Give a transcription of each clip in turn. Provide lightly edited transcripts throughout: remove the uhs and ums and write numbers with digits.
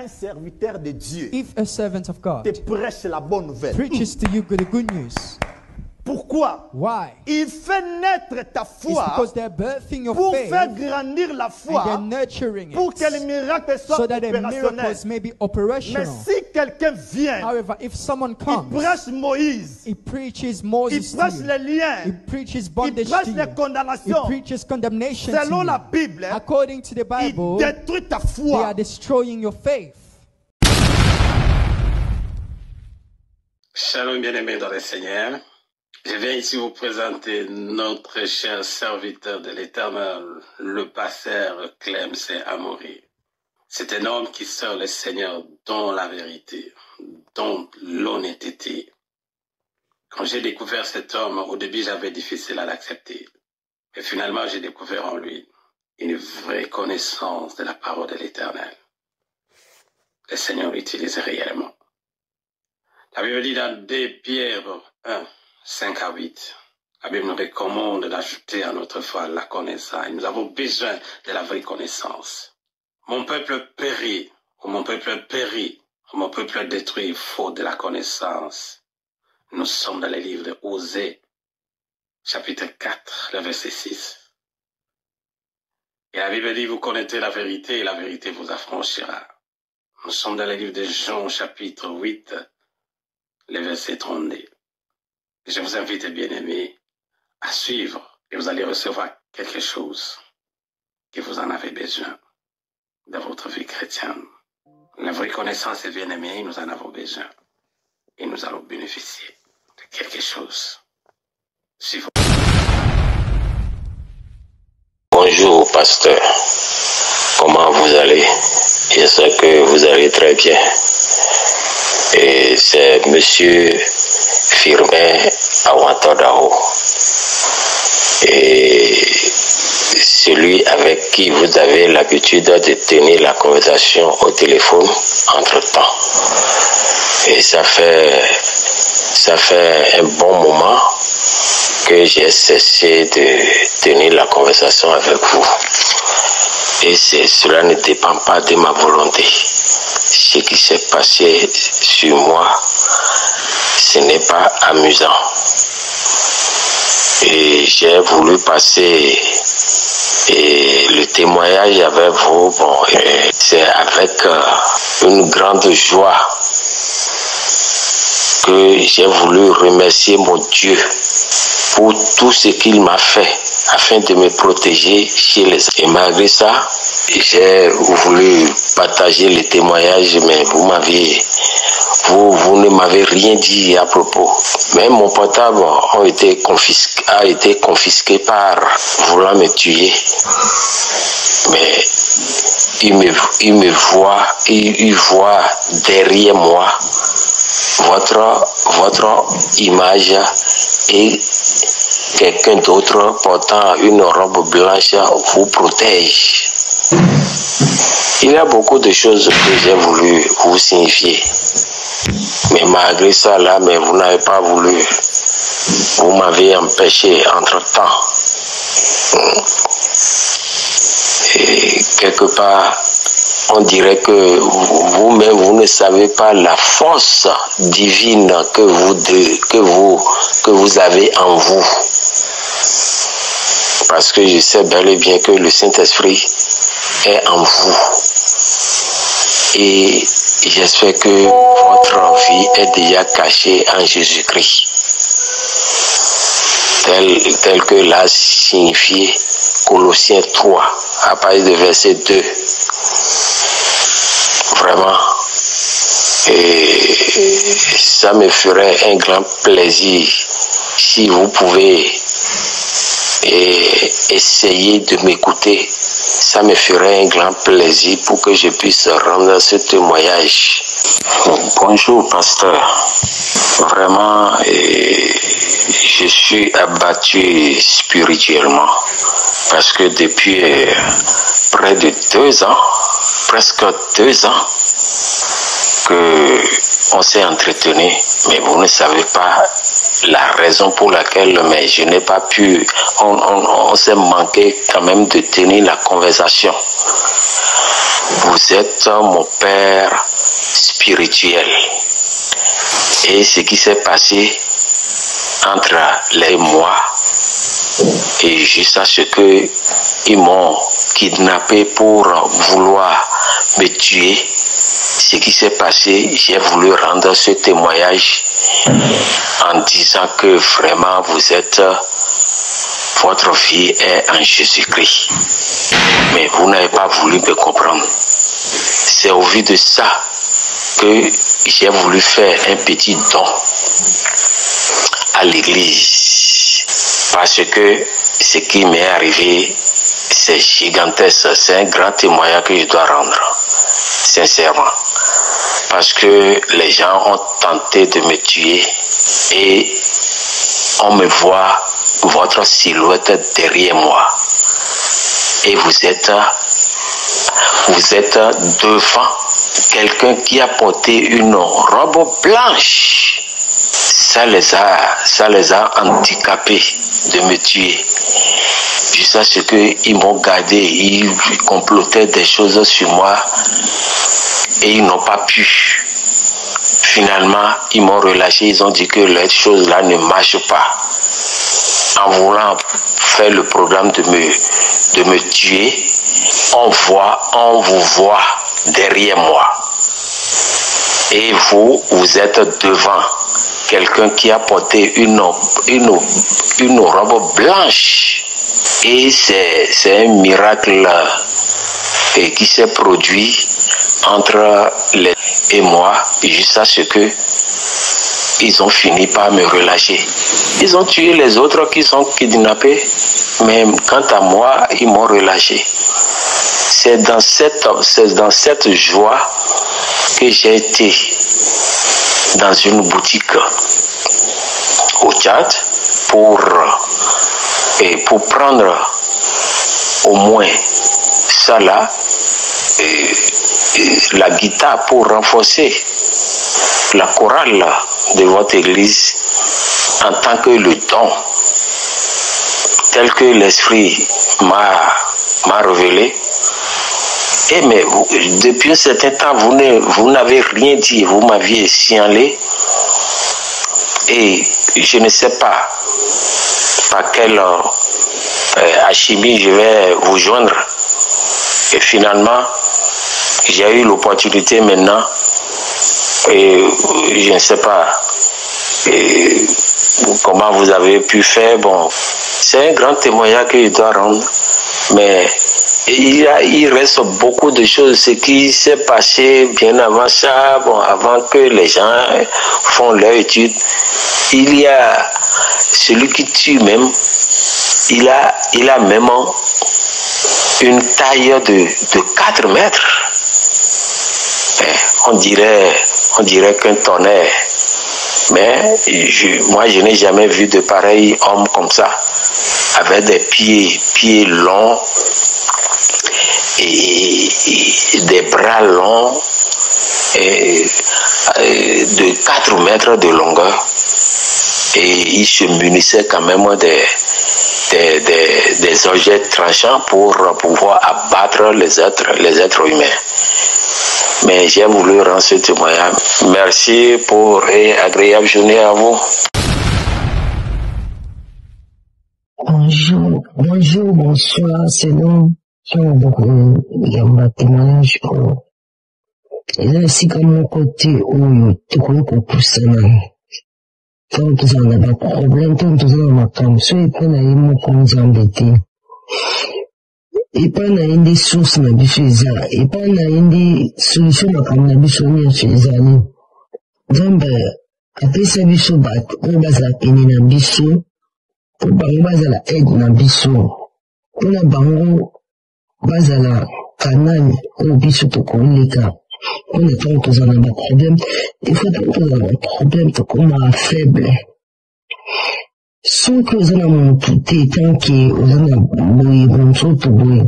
un serviteur de Dieu If a servant of God te prêche la bonne nouvelle, preaches to you the good news, pourquoi? why? Il fait naître ta It's foi because they're birthing your pour faith faire grandir la and they're foi, nurturing pour que les it miracles soient so that the opérationnels. miracles may be Mais operational. si quelqu'un vient, However, if someone il comes, prêche Moïse, he preaches il Moses to prêche you, les liens, he preaches il bondage prêche to les you, he condamnations. preaches condemnation Selon to la you. Bible, According to the il Bible, détruit ta they foi. are destroying your faith. Shalom bien-aimés dans le Seigneur. Je viens ici vous présenter notre cher serviteur de l'Éternel, le pasteur Clemson Amaury. C'est un homme qui sert le Seigneur dans la vérité, dans l'honnêteté. Quand j'ai découvert cet homme, au début j'avais difficile à l'accepter. Et finalement j'ai découvert en lui une vraie connaissance de la parole de l'Éternel. Le Seigneur l'utilise réellement. La Bible dit dans 2 Pierre 1, 5 à 8, la Bible nous recommande d'ajouter à notre foi la connaissance. Et nous avons besoin de la vraie connaissance. Mon peuple périt, ou mon peuple périt, ou mon peuple détruit faute de la connaissance. Nous sommes dans le livre de Osée, chapitre 4, le verset 6. Et la Bible dit, vous connaîtrez la vérité et la vérité vous affranchira. Nous sommes dans le livre de Jean, chapitre 8, le verset 32. Je vous invite, bien-aimés, à suivre et vous allez recevoir quelque chose que vous en avez besoin dans votre vie chrétienne. La vraie connaissance, bien-aimés, nous en avons besoin et nous allons bénéficier de quelque chose. Suivons. Bonjour, pasteur. Comment vous allez? J'espère que vous allez très bien. Et c'est Monsieur Firmin Awantodao. Et celui avec qui vous avez l'habitude de tenir la conversation au téléphone entre-temps. Et ça fait un bon moment que j'ai cessé de tenir la conversation avec vous. Et cela ne dépend pas de ma volonté. Ce qui s'est passé sur moi, ce n'est pas amusant. Et j'ai voulu passer le témoignage avec vous. Bon, c'est avec une grande joie que j'ai voulu remercier mon Dieu pour tout ce qu'il m'a fait afin de me protéger chez les autres. Et malgré ça, j'ai voulu partager le témoignage, mais vous ne m'avez rien dit à propos. Même mon portable a été confisqué par voulant me tuer. Mais il voit derrière moi votre image et quelqu'un d'autre portant une robe blanche vous protège. Il y a beaucoup de choses que j'ai voulu vous signifier. Mais malgré ça, là, mais vous n'avez pas voulu. Vous m'avez empêché entre-temps. Et quelque part, on dirait que vous-même, vous ne savez pas la force divine que vous avez en vous. Parce que je sais bel et bien que le Saint-Esprit est en vous. Et j'espère que votre vie est déjà cachée en Jésus-Christ. Tel que l'a signifié Colossiens 3, à partir de verset 2. Vraiment. Et ça me ferait un grand plaisir si vous pouvez essayer de m'écouter. Ça me ferait un grand plaisir pour que je puisse rendre ce témoignage. Bonjour, pasteur. Vraiment, je suis abattu spirituellement parce que depuis près de 2 ans, presque 2 ans, que on s'est entretenu, mais vous ne savez pas la raison pour laquelle, mais je n'ai pas pu, on s'est manqué quand même de tenir la conversation. vous êtes mon père spirituel. Et ce qui s'est passé entre les mois et jusqu'à ce que ils m'ont kidnappé pour vouloir me tuer, ce qui s'est passé, j'ai voulu rendre ce témoignage en disant que vraiment votre vie est en Jésus-Christ. Mais vous n'avez pas voulu me comprendre. C'est au vu de ça que j'ai voulu faire un petit don à l'église. Parce que ce qui m'est arrivé, c'est gigantesque. C'est un grand témoignage que je dois rendre, sincèrement. Parce que les gens ont tenté de me tuer et on me voit votre silhouette derrière moi. Et vous êtes devant quelqu'un qui a porté une robe blanche. Ça les a handicapés de me tuer. Jusqu'à ce qu'ils m'ont gardé, ils complotaient des choses sur moi et ils n'ont pas pu. Finalement, ils m'ont relâché, ils ont dit que les choses là ne marchent pas. En voulant faire le programme de me tuer, on vous voit derrière moi. Et vous êtes devant quelqu'un qui a porté une robe blanche. Et c'est un miracle qui s'est produit entre les et moi, jusqu'à ce que ils ont fini par me relâcher. Ils ont tué les autres qui sont kidnappés, mais quant à moi, ils m'ont relâché. C'est dans cette joie que j'ai été dans une boutique au Tchad pour prendre au moins ça là, la guitare pour renforcer la chorale de votre église en tant que le don tel que l'esprit m'a révélé. Et mais depuis un certain temps, vous n'avez rien dit, vous m'aviez signalé et je ne sais pas par quelle alchimie je vais vous joindre. Et finalement, j'ai eu l'opportunité maintenant et je ne sais pas comment vous avez pu faire. Bon, c'est un grand témoignage que je dois rendre, mais il reste beaucoup de choses. Ce qui s'est passé bien avant ça, bon, avant que les gens font leur étude, il y a celui qui tue même, il a même une taille de 4 mètres. On dirait qu'un tonnerre. Mais moi, je n'ai jamais vu de pareil homme comme ça, avec des pieds longs et des bras longs et de 4 mètres de longueur. Et il se munissait quand même des objets tranchants pour pouvoir abattre les êtres humains. Mais j'ai voulu rendre ce témoignage. Merci pour une agréable journée à vous. Bonjour, bonsoir, selon le témoignage. Et là, si comme mon côté, où tu crois qu'on pousse ça, tant que ça n'a pas de problème, tant que ça n'a pas comme ça, et qu'on a eu mon compte embêté. Et pas na indi source na biso eza et pas na indi solution makambo na biso nyonso ezali nzambe apesa biso bato oyo bazala pene na biso mpo bango bazala aide na biso mpona bango bazala kanali oyo biso tokoleka mpona ntango tozala na baproblème des fois ntango tozala na baproblème tokomaka faible soki oza na motu te tanke oza na boye bonzoto boye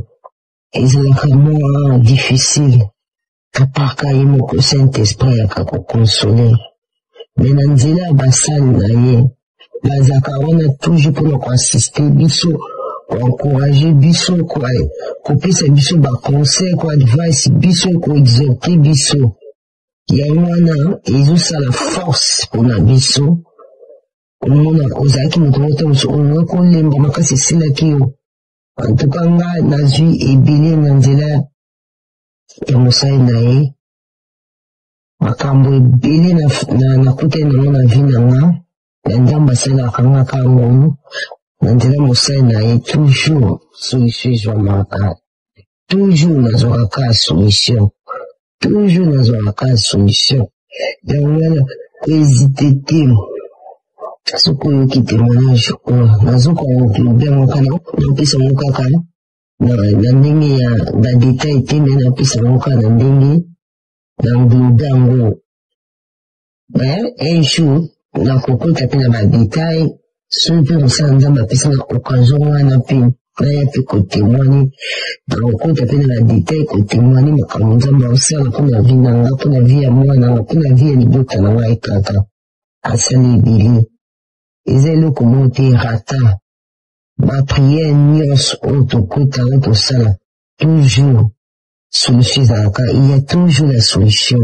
ezalaka mwa difficile apaka ye moko Saint-Esprit ayaka kokonsole me na nzela ya basali na ye bazalaka wana toujours mpona koasiste biso encourager biso quoi kopesa biso ba conseil quoi advice biso ko exhorter biso yanwana ezosala force pona biso omona ozalaki moto moto mosu olinga kolemba makasi esilaki yo antuka nga nazwi ebele na nzela ya mosali na ye makambo ebele nakutani nango na vi na nga na nzambe asalaka nga kaka ngonu na nzela mosali na ye toujours solution ezwamaka toujours nazwaka solution toujours nazwaka solution yango wana kohésite te soki oyoki témoignage oyo nazokobengoka napesa ngo kaka na ndenge ya badetail te me napesa ngo kaka na ndenge na nglobe yango un jour nakokota mpe na badetail soki mpe mosala nzambe apesanga occasion wana mpe naya mpe kotémoigne nakokota mpe na badetail kotémoigne makambo nzambe aosala mpo na vi na nga mpo na vi ya mwana nga mpo na vi ya libota na ngai kaka asali ebele eza eloko moko te rata bapriere nyonso oyo tokota oyo tosala toujours solution ezalaka il y a toujours la solution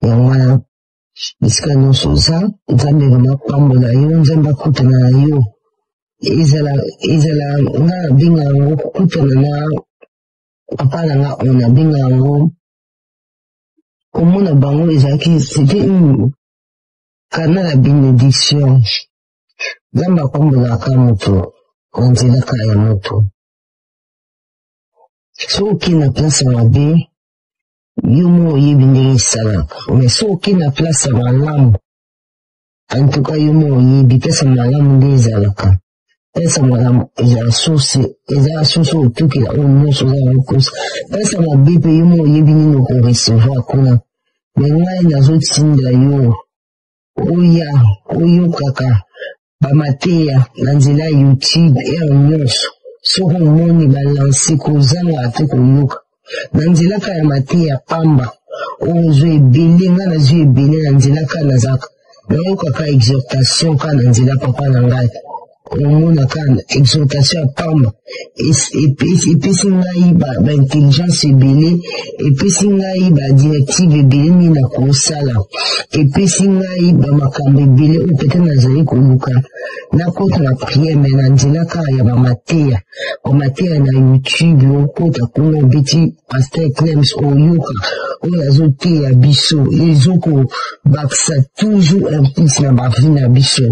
yango wana bisika nyonso oza nzambe vraimen pambola yo nzambe akutana na yo ezala nga nabenga yango kutana na papa na nga oyo nabenga yango komona bango ezalaki c'était une kana la bénédiction nzambe apambolaka moto onzelaka ya moto soki okei na place ya mabe yo mo oyebi ndenge esalaka mais soki okei na place ya malamu antuka yo mo oyebi place ya malamu nde ezalaka place ya malamu ezala source otukela oyo nyonso oza nakosa place ya mabe mpe yo mo oyebi nini okorecevoir kuna me ngai nazotinda yo oyo kaka bamateya na nzela ya YouTube ere nyonso soki omoni balanse kozanga ate koyoka na nzela ka ya mateya pamba oyo ozwa ebele nga nazwa ebele na nzela ka nazaka nayokaka exhortation ka na nzela papa na ngai omonaka exhortation ya pamba epesi ngai baintelligence ebele epesi ngai badirective ebele nini na kosala epesi ngai bamakambo ebele oyo pete nazali koluka nakota na priere me na nzela kaka ya bamateya na YouTube okota kuna obeti Pasteur Clems oyoka oyo azoteya biso ezokobakisa toujours impulse na bavi na biso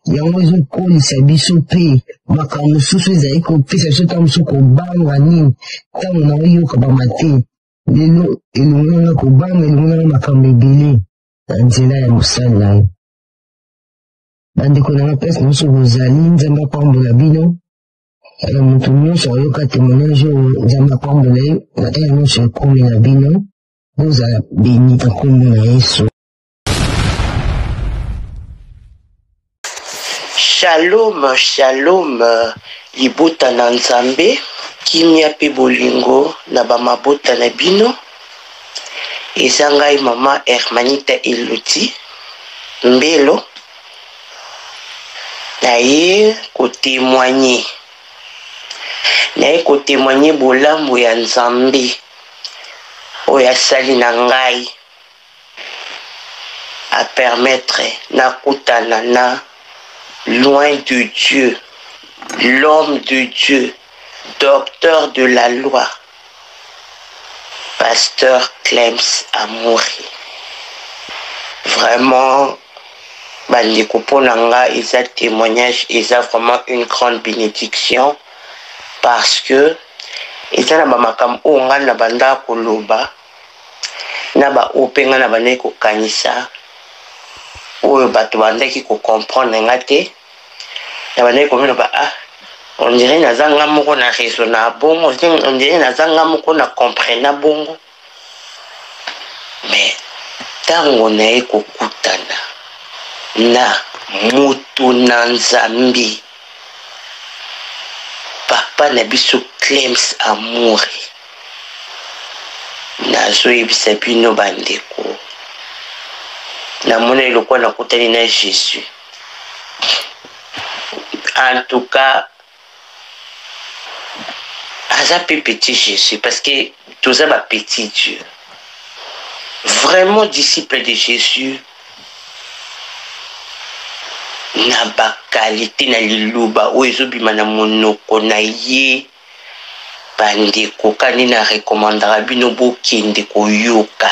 yango ezokolisa biso mpe makambo mosusu ezali kopesa biso ntango mosusu kobanga nini ntango na oyoka bamateya lelo elongo nanga kobanga elongo nanga makambo ebele na nzela ya mosali na yo bandeko nanga place nyonso bozali nzambe apambola bino moto nyonso ayoka témoignage oyo nzambe apambola ye na tala nyonso ekomi na bino bozala beni na kombo na Yesu. Shalom, shalom, libota na nzambe, kimia pe bolingo na bamabota na bino. Eza ngai mama Hermanita Eloti Mbelo. Naye kotémoigner bolambo ya nzambe oyo asali na ngai a permettre na kutana na loin de Dieu, l'homme de Dieu, docteur de la loi, Pasteur Clems Amoury. Vraiment, bandeko ponanga, isa témoignage, isa vraiment une grande bénédiction parce que isa na bamakam onga na banda koloba na ba openga na bane ko kanisa oyo bato bandaki ko comprendre ngate na bane ko mena ba on dirait na zanga moko na raisonner bongo on dirait na zanga moko na comprendre bongo mais tango na eko kutana na mutu na nzambi papa na biso Clems Amoury nazo yebisa bino bandeko na mona eloko na kutani na Jésus. En tout cas, aza pe petit Jésus parce que toza ba petit Dieu. Vraiment disciple de Jésus. Na ba qualité na liluba o ezobima na monoko na ye bandeko kani na recommandera bino bokende koyoka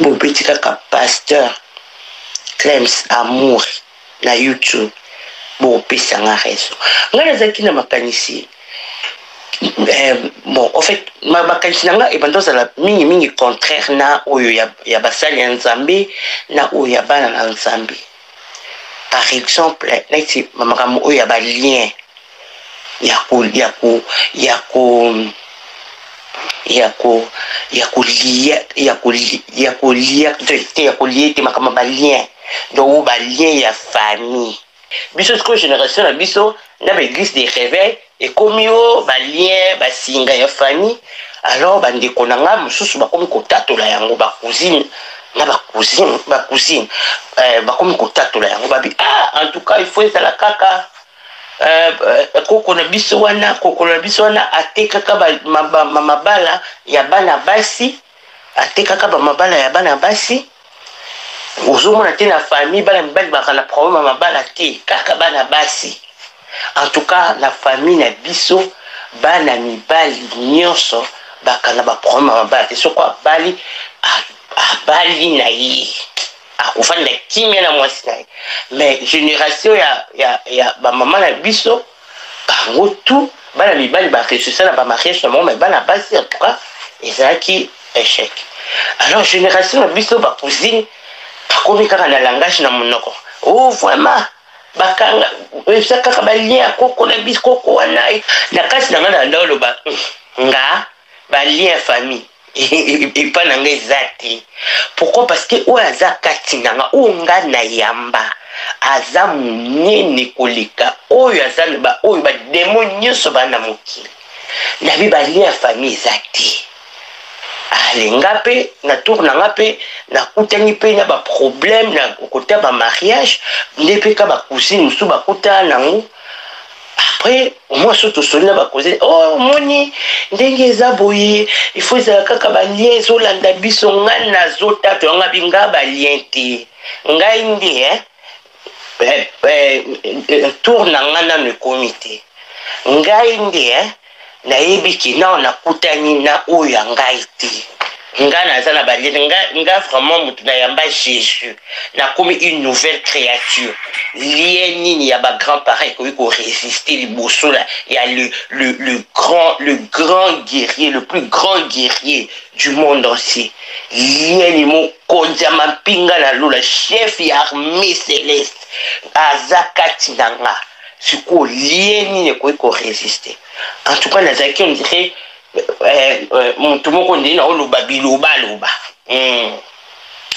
bobeti kaka pasteur Clems Amour na YouTube bopesanga raison nga nazalaki na makanisi bon en fait makanisi nanga ebandozala mingi contraire na oyo ya basali ya nzambe na oyo ya bana na nzambe. Par exemple neti makambo oyo ya balien yakolie te makambo balien donc balien ya famille biso sikoyo génération na biso na baéglise des réveils ekomi o balien basinga ya famille alors bandeko na nga mosusu bakomi kotatola yango bacousine na bacousine bakomi kotatola yango babi en tout cas il faut ezala kaka koko na biso wana atekaka mabala ya bana basi ozomona te na famille bana mibali baka na problème mabala te kaka bana basi. En tout cas la famille na biso bana mibali nyonso baka na ba problème mabala te soko abali na ye akufanda kimia na mwasi na ye. Mais génération ya ba mama na biso bango tout bana mibali ba réussir na ba mariage na mais bana basi en tout cas ezalaki échec. Alors génération na biso ba cousine bakomi kaka na langage na monoko oh vraiment bakanga esa kaka balien koko na biso koko wana na kasi na nga na ndalo ba nga balien famille et pas na nga ezati. Pourquoi? Parce que o aza kati na nga o nga na yamba aza munene koleka oyo aza ba oyo ba démon nyonso bana mokili na bi balien famille ezati. Alenga pe na tour na nga pe na kutani pe na ba problème na côté ba mariage ndepe ka ba cousine musu ba kutana nango. Après moi surtout solina ba causer oh moni ndenge eza boye il faut ezala kaka ba lien ezolanda biso nga na zota to nga binga ba lien te ngai ndi tour na nga na le comité ngai ndi na yebiki na na kutani na oyo ngai te nga na zana balien nga vraiment mutu na yamba Jésus na comme une nouvelle créature lien nini ya ba grand parents ko résister liboso là il y a le grand guerrier le plus grand guerrier du monde entier lien ni mo konja mapinga na lula chef ya armée céleste azakati nanga siko lien nini ko résister. En tout cas nazaki on dirait tout le monde dit non biloba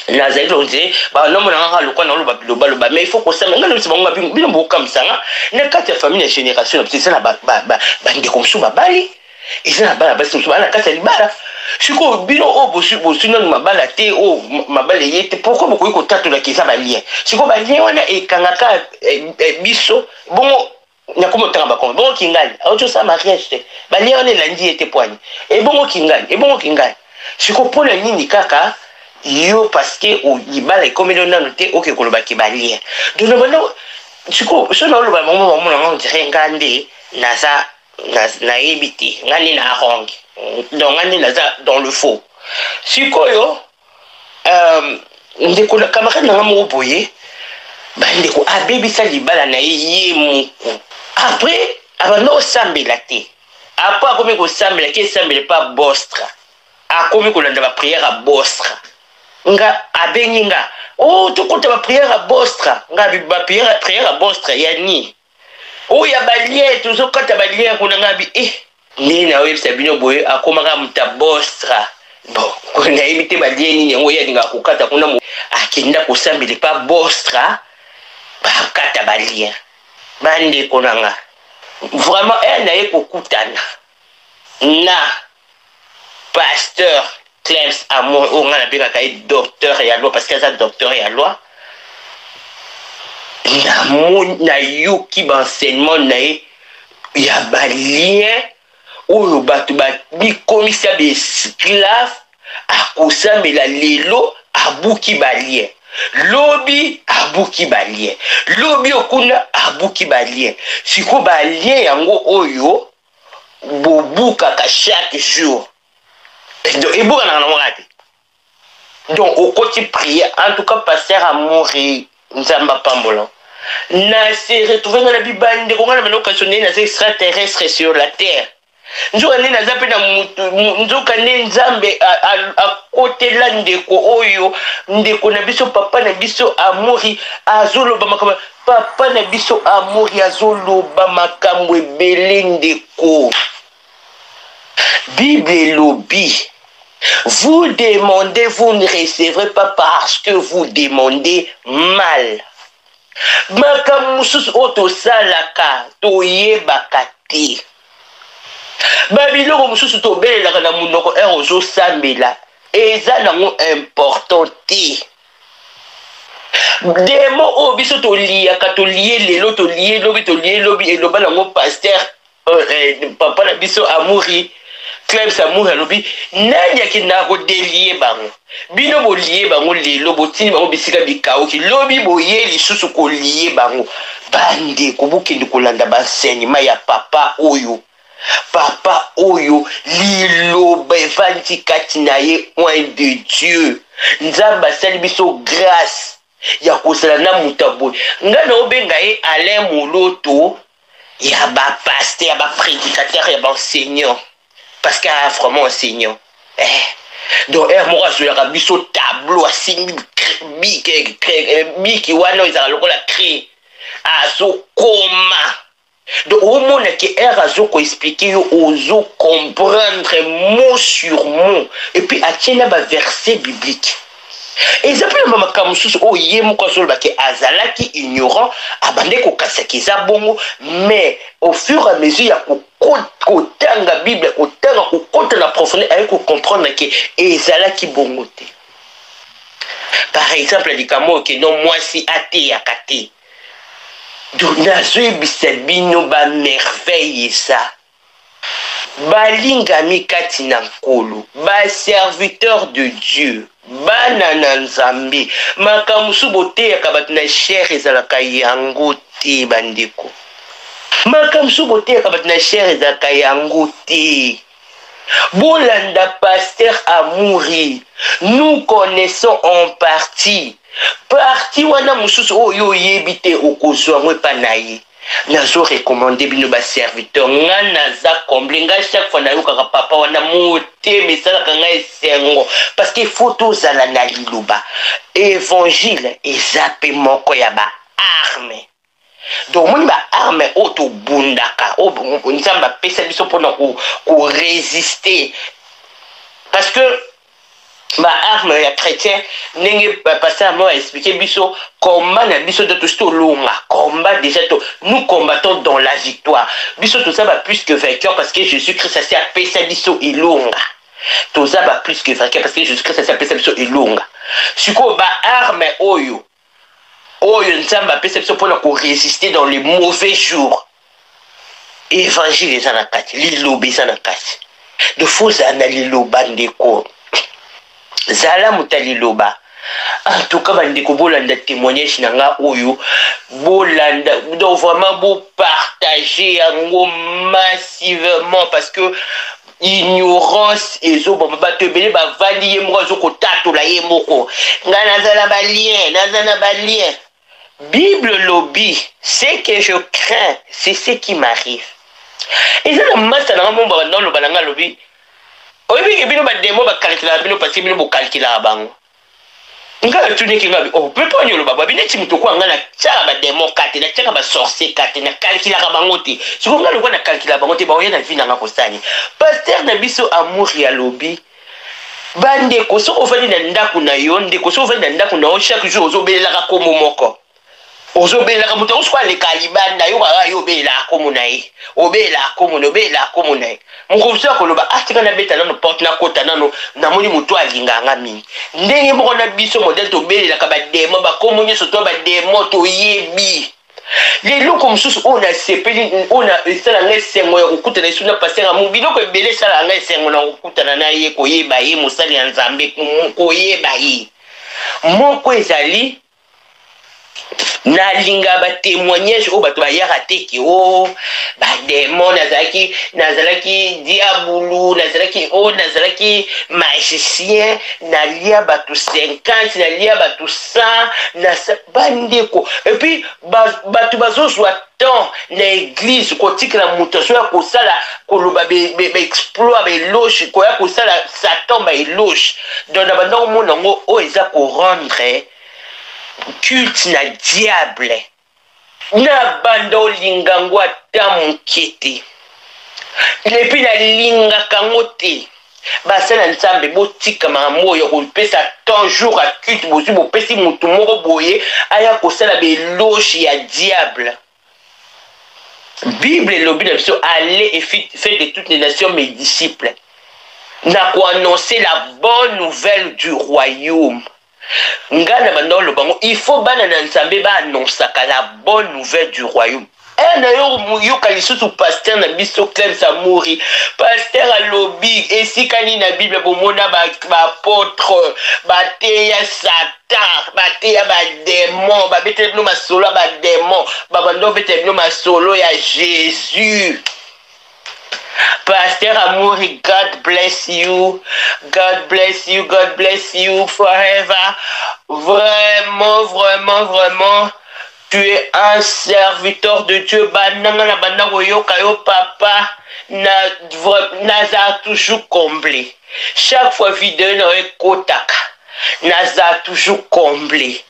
nazali on dirait ba non mona nga lokwa na biloba mais il faut que ça nga no sibonga bino boka msanga na kati ya famille ya génération c'est ça na ba ndeko msu babali ezana bala basi msu bala kati ya libala siko bino o bosu na mabala te o mabala yete pourquoi beaucoup ko tatola kisa balien siko balien wana ekangaka biso bongo na komo tanga bakoma bongo kingali auto sa mariage te balien wana landi ete poigne et bongo kingali siko pona nini kaka yo parce que o libala comme non na noté OK koloba ki balien donc non siko so na loba momo na dirait ngande naza na ebiti ngani na rongi donc ngani naza dans le faux siko yo ndeko la camarade na mo boye bandeko abebisa libala na ye muku après abano sambela te après akomi ko sambela ke sambela pas bostra akomi ko landa ba prière à bostra nga abengi nga oh tokota ba prière à bostra nga ba prière à bostra ya ni o ya balien toujours kata balien kuna nga bi ni na websa bino boye akoma ka muta bostra bon kuna imite balien ni ngo ya dinga kokata kuna mo akinda ko sambela pas bostra ba kata balien bande konanga vraiment na ekokutana na pasteur Clems Amour on a bien ka docteur ya loi parce que ça docteur ya loi na yoki enseignement na ye ya balien oyo bato bikomisa esclave akosambela lelo abuki balien lobi abuki balien lobi okuna abuki balien siko balien yango oyo bobukaka chaque jour donc ebukana na ngati donc au côté prière en tout cas pasteur Amoury nzamba pambola na se retrouver dans la Bible de comment on a occasionné les extraterrestres sur la terre. Nous on est dans un peu nous on nzambe à côté là ndeko oyo ndeko na biso papa na biso Amoury azoloba makambo papa na biso Amoury azoloba makambo ebele ndeko Bible lobi. Vous demandez, vous ne recevrez pas parce que vous demandez mal. Makamusus oto salaka toyebaka te. Babiloko mususu tobelelaka na munoko ozo sambela eza nango important te. Demo o biso toliaka tolie lelo tolie lobi eloba nango pasteur papa na biso Amoury Clem Samuel alobi nani akina ko delie bango bino bo lié bango lelo botini bango bisika bikao ki lobi boye lisusu ko lié bango bande ko bukindi kolanda baenseignement ya papa oyo liloba evanti kati na ye oin de Dieu nzamba sali biso grâce ya kosala na mutabo ngana obenga ye Alain Moloto ya ba pasteur ya ba prédicateur ya ba enseignant parce qu'il y a vraiment enseignant. Donc, moi, je vais regarder ce tableau à 6 000 qui wana ils ont la créé à ce coma. Donc, au moment que Erazo ko expliquer ozo comprendre mot sur mot et puis à tiens là verset biblique. Et ça peut me kamususu o yemo ko solo ba ke azala ki ignorant abande ko kasakiza bongo mais au fur et à mesure ya ko tanga Bible ko tanga ko kota la profondeur avec ko comprendre que ezala ki bongo te. Par exemple les kamo que non moi si athée akate. Donc nazo bisabino ba merveille ça. Balingami kati na nkolo ba serviteur de Dieu bana na nzambe makamusu bote ya kabatu na cher ezalaka yango te bandeko makamusu bote ya kabatu na cher ezalaka yango te bolanda pasteur Amoury nous connaissons en partie wana mususu oyo yebite okozwa ngwe panaye nazo recommander bino ba serviteur nga naza comble nga chaque fois na yokaka papa wana mote mesala kanga esengo parce que faut tozala na liloba évangile ezape moko ya ba arme donc moni ba arme oto bundaka o nzamba pesa biso pona ko résister parce que ma arme ya chrétien nenge pasteur moi expliquer biso combat na biso de tout longa combat déjà nous combattons dans la victoire biso tout ça va plus que vainqueur parce que Jésus-Christ ça appelé ça biso ilonga tout ça va plus que vainqueur parce que Jésus-Christ ça appelé ça biso ilonga siko ba arme oyo nzamba appelé ça biso pour ko résister dans les mauvais jours évangile ça na kati lilobi ça na kati de faux analiloba ndeko Zala mutaliloba. En tout cas, bandeko bolanda témoignage nanga oyo bolanda donc vraiment beau partager yango massivement parce que ignorance ezo baba tebele ba vandi ye moko zo ko tatola ye moko ngana zala balien Bible lobby c'est que je crains c'est ce qui m'arrive et ça la masse na mon baba dans le balanga lobby oyebi bino ba demo ba calculer bino parce que bino bo calculer bango nga tuni ki ngabi oh pepo nyolo baba bineti mutoko nga na tsala ba demo kate na tsaka ba sorcier kate na calculer ka bango te siko nga lokwa na calculer bango te ba oyena vina nga kosani pasteur na biso Amoury ya lobi bande ko so ofani na ndaku na yo ndeko so ofani na ndaku na o chaque jour ozo belela ka komo moko ozobela kamuta uskwa le kalibanda yo ba yo bela komunaye obela komunaye mukosa koloba atika na beta nano porte na kota nano na moni mutu alinganga mingi ndenge moko na biso modèle to belela ka ba demo ba komunye soto ba demo to yebi lelo comme sous on a sepeli on a sala ngesengo ya kokutana isuna passer mu biloko ebele sala ngesengo na kokutana na ye koyeba ye musali ya nzambe koyeba ye moko ezali na linga ba témoignage o bato ba yaka teki o ba démon nazalaki diabulu nazalaki magicien na lia bato 50 na lia bato 100 na bandeko et puis bato bazozwa temps na église kotikela muto so ya kosala koloba be exploit be loge ko ya kosala satan ba eloge donc na banda omona ngo o eza ko rendre culte na diable na bando lingango ata mokete lepi na lingaka ngo te basala nzambe botika makambo oyo kopesa tant jour à culte bozwi bopesi motu moko boye aya kosala beloge ya diable. Bible elobi na biso allez et faites de toutes les nations mes disciples na ko annoncer la bonne nouvelle du royaume. Ngana bandolo bango il faut bana na nzambe ba annonsaka la bonne nouvelle du royaume. Na yo kalisusu pasteur na biso Clem Samori pasteur alobi esikani na Bible bomona ba apôtre bateya Satan bateya ba démon ba betele no masolo ba démon ba bando betele no masolo ya Jésus. Pasteur Amoury, God bless you. God bless you. God bless you forever. Vraiment, tu es un serviteur de Dieu. Bananga banango yoka yo papa naza toujours comblé. Chaque fois vidéo na ekotaka naza toujours comblé.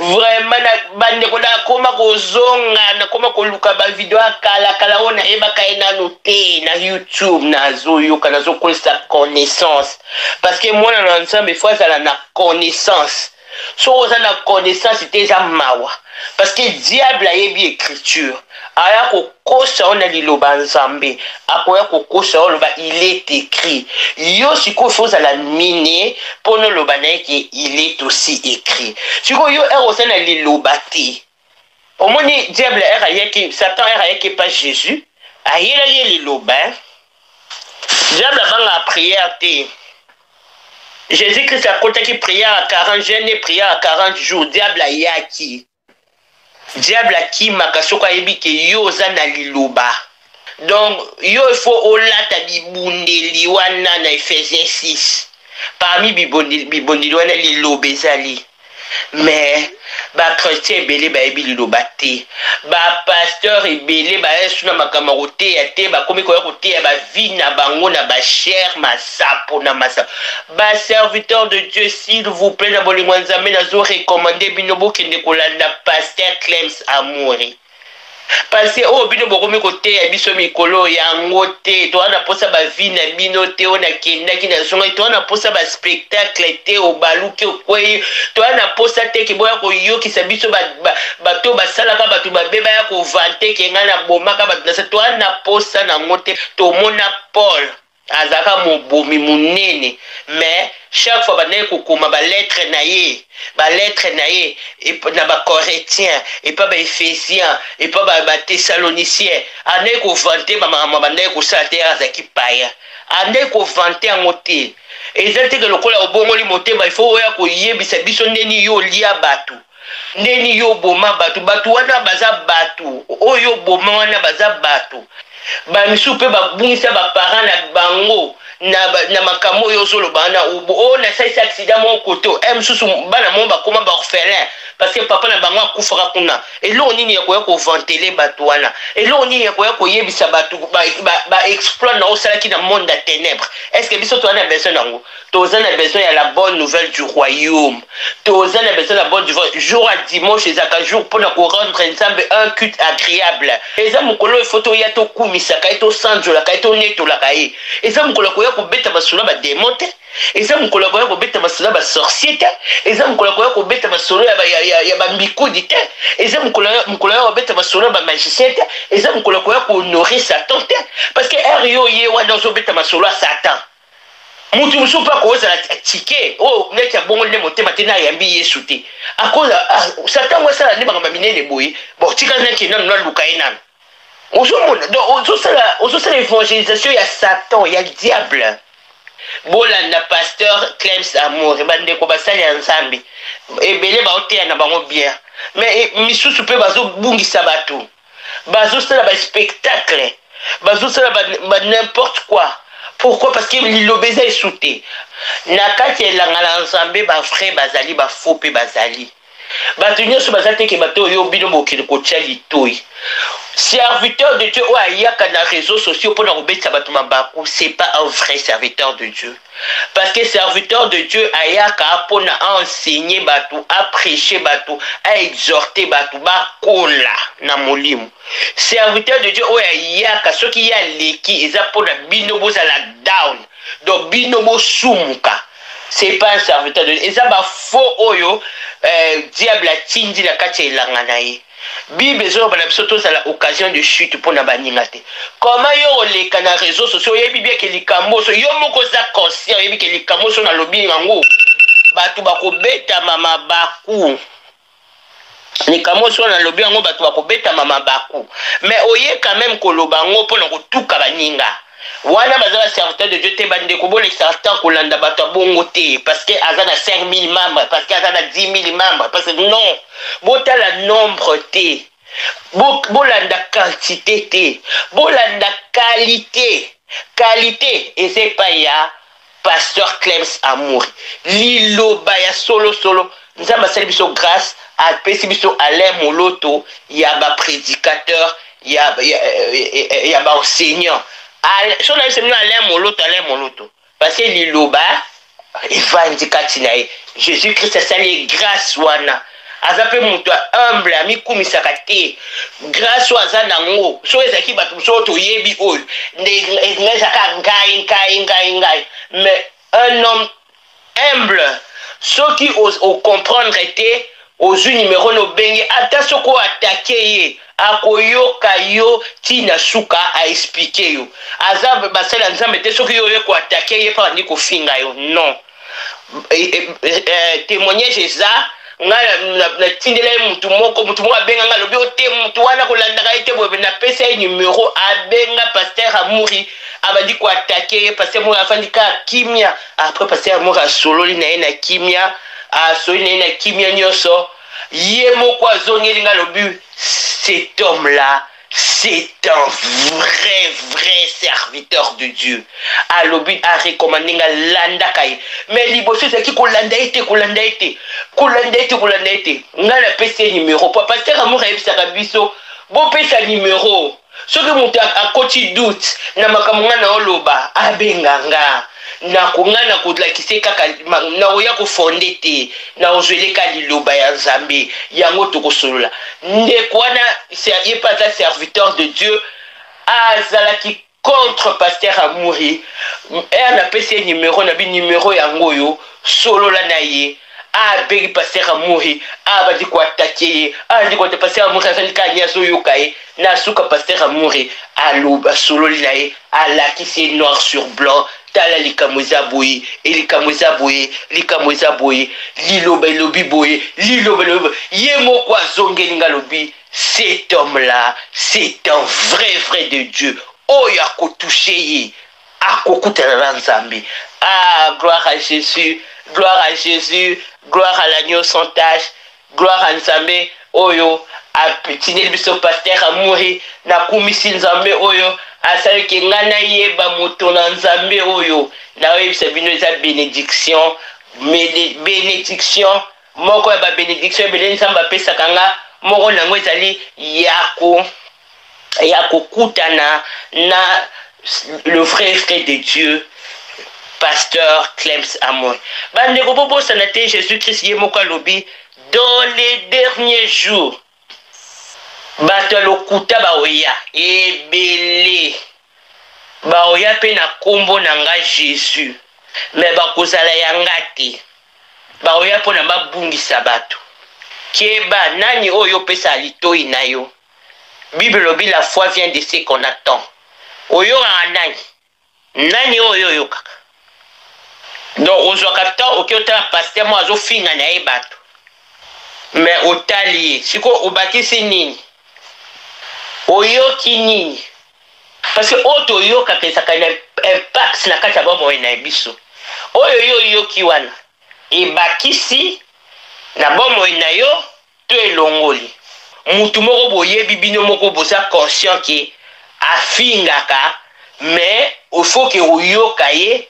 Vraiment bandeko na koma kozonga na koma koluka ba video kala ona ebaka ena noté na YouTube na zoyoka na zokolisa connaissance parce que moi na ensemble fois ça na connaissance so ça na connaissance déjà mawa parce que diable a yebi écriture aya kokosa ona liloba nzambe akoya kokosa oloba il est écrit yo siko faut la mine pour no loba na que il est aussi écrit siko yo erosa na liloba te omoni diable era yeki satan era yeki pas Jésus ayela ye liloba diable banga prière te Jésus Christ a compté qui prière à 40 jeûnes et prière à 40 jours diable ayaki diable qui makasoko ayebi ke yo za na liloba donc yo il faut olata bibundeli wana na Ephésiens 6 parmi bibundeli wana liloba ezali mais ba chrétien ebele bayebi liloba te ba pasteur ebele bayesu na makambo te ya te bakomi koya koteya ba vie na bango na ba chair masapo na masapo ba serviteur de Dieu s'il vous plaît na bolingo nzambe nazo recommander bino bokende kolanda pasteur Clem Samori parce que oh bino bokomi koteya biso mikolo yango te to ana posa ba vie na bino te ona kendaki na zonga to ana posa ba spectacle te o baluki okwe to ana posa te ki boya ko yokisa biso bato basalaka bato babeba ya ko vante ke ngana bomaka bato na to ana posa na ngote to mona Paul azaka mobomi munene mais chaque fois banaye kokoma ba lettre na ye et na ba Corinthiens et pas ba Éphésiens et pas ba Thessaloniciens anaye ko vanter ba mama banaye ko sate azaki paya anaye ko vanter ngote ezate ke lokola obongoli motema il faut oya ko yebisa biso ndeni yo lia batu ndeni yo boma batu wana baza batu oyo boma wana baza batu ba misu pe ba bungisa ba parents na bango na makamo yo zolo bana o na sa accident mon koto msusu bana mo ba koma ba orphelin parce que papa na bango akufaka kuna elo nini ya koya ko ventele batu wana elo nini ya koya ko yebisa batu ba exploit na osala ki na monde de ténèbres est-ce que biso to na besoin nango toza na besoin ya la bonne nouvelle du royaume toza na besoin la bonne nouvelle jour à dimanche ezaka jour pour na ko rendre ensemble un culte agréable eza mukolo photo ya to kumisaka to sanjola ka to netola ka eza mukolo ko ya ko beta basula ba démonter eza mokolo ya koya kobeta masolo ya basorcier te eza mokolo ya koya kobeta masolo ya bambikudi te eza mokolo ya kobeta masolo ya bamagicien te eza mokolo ya koya kohonore satan te parce que ere yo ye wana ozobeta masolo ya satan mutu mosusu mpe akozala tike oyo neti abongo nde motema te na ayambi yesu te akoza satan ngo asala nde makambo minene boye bon tika naki nanu naluka ye nanu ozomona donc ozosala évangélisation ya satan ya diable bolanda pasteur Clems Amour bandeko basali ya nzambe ebele baoteya na bango bien mais misusu mpe bazobungisa bato bazosala baspectacle bazosala n'importe quoi. Pourquoi? Parce que l'ilobeza est sauté. Na kati elanga na nzambe ba vrai bazali ba faux pe bazali. Bato nyonso bazate ke bato yo bino mokili ko tia litoi. Serviteur de Dieu ou ayaka na réseaux sociaux pour robetsa bato mabaku, c'est pas un vrai serviteur de Dieu. Parce que serviteur de Dieu ayaka pour enseigner bato, à prêcher bato, à exhorter bato, ba kola na molimo. Serviteur de Dieu ou ayaka ce qui a leki eza pour na binobo za la down. Donc binobo sumuka. C'est pas un serviteur de Dieu. Eza ba faux oyo diable a tindi la kati elanga na ye. Bible ezo bana biso tozala occasion de chute pour na baninga te. Comment yo oleka na réseaux sociaux yebi bien ke likambo so yo moko za conscient yebi ke likambo so na lobi yango batu bakobeta mama baku. Likambo so na lobi yango batu bakobeta mama baku. Mais oye quand même koloba ngo pona kotuka baninga. Wana bazala serviteur de Dieu te bande ko bon certain kolanda bato bongo te parce que azana 5000 membres parce que azana 10 000 membres parce que non botala nombre te bolanda quantité te bolanda qualité et c'est pas ya pasteur Clems Amour liloba ya solo nzamba sali biso grâce à pesi biso Alain Moloto ya ba prédicateur ya ba enseignant. Si on a eu Alain Moloto, parce que l'Iloba, il va indiquer Jésus-Christ a sali grâce wana. Azape mutu humble, ami kumisakate. Grâce wa zanango. So ezaki batu so to yebi oil. Nezaka ngai. Mais un homme humble, ceux qui osent comprendre était aux numéros no bengi ata soko attaquer akoyoka yo tina suka a expliquer yo azab basala nzambe te soki yo ko attaquer ye pa ndi ko finga yo non témoignage eza na tindela mutu moko abenga nga lobi ote mutu wana ko landaka ite bo na pesa numéro abenga pasteur Amouri abandi ko attaquer pasteur mo afandika kimia après pasteur Amouri sololi na ena kimia soli na kimia nyoso ye moko azongeli nga lobi. Cet homme-là, c'est un vrai serviteur de Dieu. A lobi a recommandé nga landa kai. Mais liboso c'est qui kolanda ete. Nga la pese numéro. Pasteur Amour a ebisaka biso. Bo pesa numéro. Soki mutu akoti doute na makambo nga na oloba abenganga. Na kongana kodlakise kaka na oya ko fonde te na ozweleka liloba ya nzambe yango tokosolola ndeko wana c'est pas un serviteur de Dieu azalaki contre pasteur Amouri na pese numéro na bi numéro yango yo solola na ye abegi pasteur Amouri abadi ko attaquer andi ko pasteur Amouri afika nyaso yokaye na suka pasteur Amouri aloba sololi na ye alakisi noir sur blanc. Tala likamoza boye, likamoza boye, liloba lobi boye, liloba ye moko azongeli nga lobi. Cet homme-là, c'est un vrai de Dieu. Oyo akotouché ye, akokutana na nzambe. Ah, gloire à Jésus, gloire à l'agneau sans tache, gloire à nzambe. Oyo apetineli biso pasteur Amouri na kumisi nzambe oyo. Asali ke ngana yeba moto na nzambe oyo na oyebisa bino eza bénédiction moko ya ba bénédiction ebele nzambe apesaka nga moko nango ezali ya kokutana na le vrai frère de Dieu pasteur Clems Amour. Bandeko bobosana te Jésus-Christ ye moko alobi dans les derniers jours bato lokuta baoya ebele baoya pe na kombo na nga Jésus mais bakozala yanga te baoya mpona babungisa bato keba nani oyo opesa litoi na yo. Bible lobi la foi vient de ce qu'on attend. Oyokaka nani oyo kaka. Donc ozwaka temps oke otala paster mo azofinga na ye bato mais otali ye siko obakisi nini oyoki nini parce que oyo toyokaka ezaka na impact na kati ya bomoi na biso oyo yo oyoki wana ebakisi na bomoi na yo to elongoli mutu moko boyebi bino moko boza conscient ke afingaka mais il faut que oyoka ye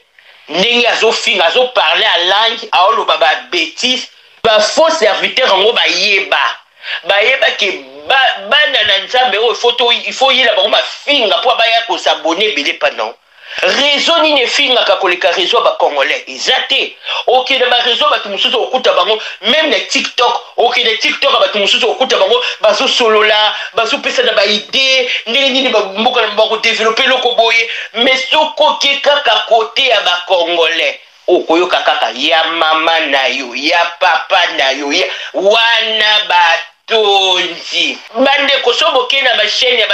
ndenge azofinga azoparle à langue aoloba babétise bafaux serviteur yango bayeba ke bana na nzambe oyo il faut yela bango bafinga mpo baya kosabone ebele pardon réseau nini efingaka koleka réseau ya bacongolais eza te okende baréseau bato mosusu okuta bango même na tiktok okende tiktok ya bato mosusu okuta bango bazosolola bazopesa na baide ndenge nini mboka na bakodevelope eloko boye mais sokoki kaka kote ya bacongolais okoyoka kaka ya mama na yo ya papa na yo ya wana batonzi bandeko so boke na bachaîne ya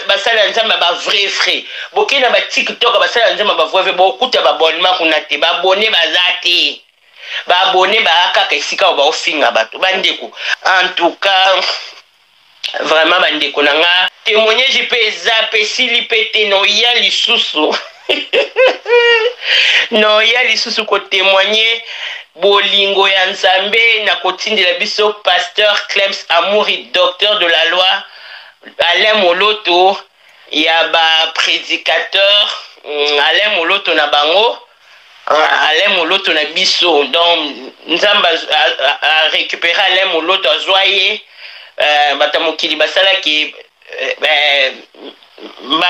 basala nzambe ba vrai vrai boke na batiktok basala nzambe ba vrai vrai bokuta babonnement kuna te babone baza te babone bakaka esika oyo baofinga bato bandeko en tout cas vraiment bandeko na nga témoignage mpe eza mpe sili mpe te noya lisusu noya lisusu kotémoigne bolingo ya nzambe na kotindela biso pasteur Clems Amouri docteur de la loi Alain Moloto ya ba prédicateur Alain Moloto na bango Alain Moloto na biso donc nzamba a récupérer Alain Moloto azwaye batamokili basala ki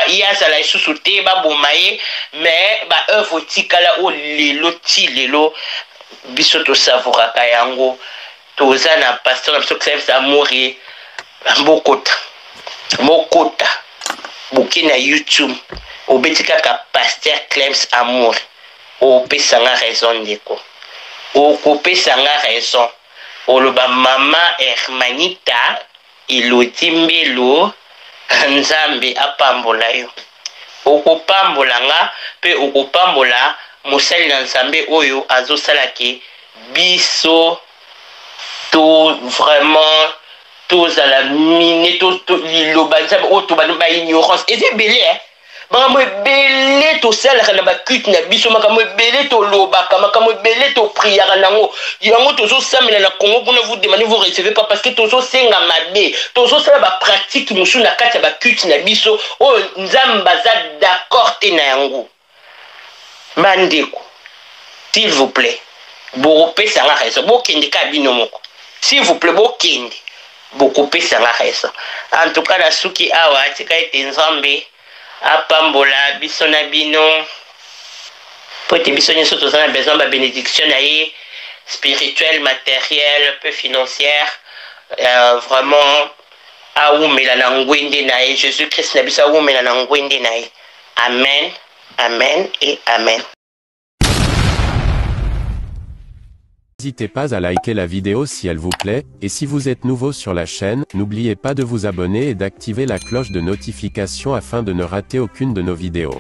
yazala lisusu te baboma ye mais baœuvre tikala o lelo ti lelo biso tosavouraka yango toza na pasteur na biso Clems Amouri bokota boke na YouTube obeti kaka pasteur Clems Amouri opesanga raison ndeko okopesanga raison oloba mama Hermanita Elodi Mbelo nzambe apambola yo okopambola nga mpe okopambola mosali na nzambe oyo azosala ke biso to vraiment tozala mine liloba nzambe oyo tobana baignorance eza ebele makambo ebele tosalaka na bakute na biso makambo ebele tolobaka makambo ebele topriaka nango yango tozosambela na Congo mpona vous demandez vous recevez pas parce que tozosenga mabe tozosala bapratique mosusu na kati ya bakute na biso oyo nzambe aza d'accord te na yango bandeko s'il vous plaît bokopesanga raison bokende ka bino moko s'il vous plaît bokende bokopesanga raison en tout cas nasuki awa atika ete nzambe apambola biso na bino po ete biso nyonso toza na besoin babénédiction na ye spirituelle matérielle peu financière vraiment awumela na ngwende na ye Jésus Christ na biso awumela na ngwende na ye amen amen et amen. N'hésitez pas à liker la vidéo si elle vous plaît, et si vous êtes nouveau sur la chaîne, n'oubliez pas de vous abonner et d'activer la cloche de notification afin de ne rater aucune de nos vidéos.